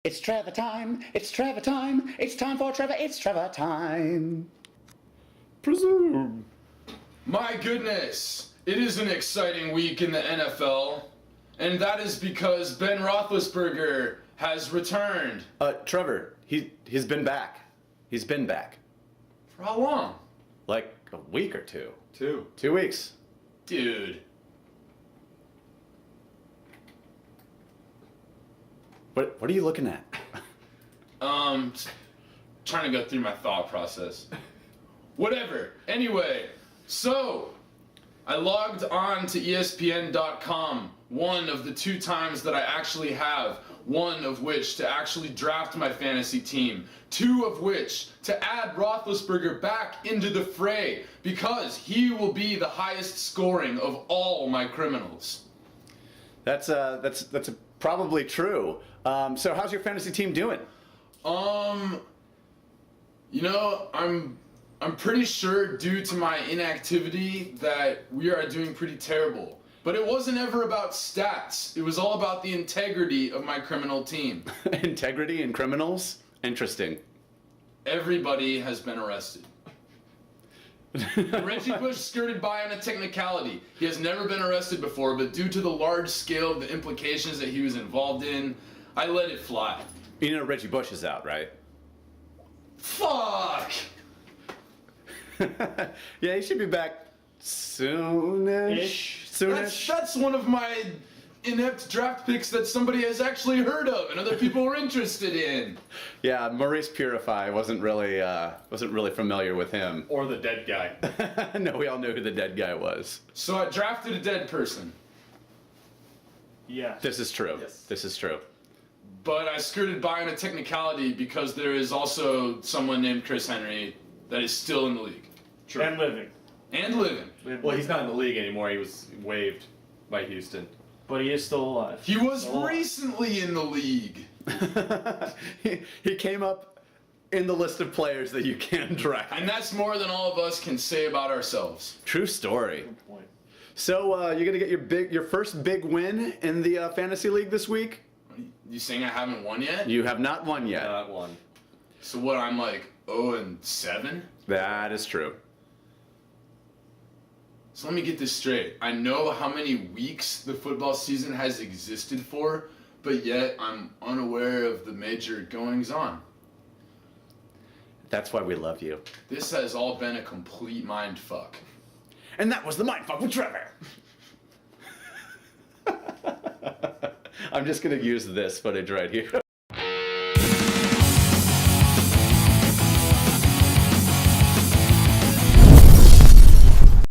It's Trevor time. It's Trevor time. It's time for Trevor. It's Trevor time. Presume. My goodness, it is an exciting week in the NFL, and that is because Ben Roethlisberger has returned. Trevor, he's been back. He's been back. For how long? Like a week or two. 2. 2 weeks. Dude. What are you looking at? Trying to go through my thought process. Whatever. Anyway, so I logged on to ESPN.com one of the 2 times that I actually have, one of which to actually draft my fantasy team, 2 of which to add Roethlisberger back into the fray because he will be the highest scoring of all my criminals. That's probably true. So how's your fantasy team doing? You know, I'm pretty sure due to my inactivity that we are doing pretty terrible. But it wasn't ever about stats. It was all about the integrity of my criminal team. Integrity in criminals? Interesting. Everybody has been arrested. Reggie Bush skirted by on a technicality. He has never been arrested before, but due to the large scale of the implications that he was involved in, I let it fly. You know Reggie Bush is out, right? Fuck! Yeah, he should be back soonish. Soonish. That's one of my inept draft picks that somebody has actually heard of and other people were interested in. Yeah, Maurice Purify wasn't really familiar with him. Or the dead guy. No, we all knew who the dead guy was. So I drafted a dead person, Yeah. This is true. Yes. This is true. but I skirted by on a technicality because there is also someone named Chris Henry that is still in the league. True. And living. And living. Well, he's not in the league anymore. He was waived by Houston. But he is still alive. He was recently in the league. He came up in the list of players that you can draft. And that's more than all of us can say about ourselves. True story. Good point. So you're gonna get your first big win in the fantasy league this week. You saying I haven't won yet? You have not won yet. Not one. So what, I'm like 0-7? That is true. So let me get this straight. I know how many weeks the football season has existed for, but yet I'm unaware of the major goings on. That's why we love you. This has all been a complete mind fuck. And that was the Mindfuck with Trevor. I'm just gonna use this footage right here.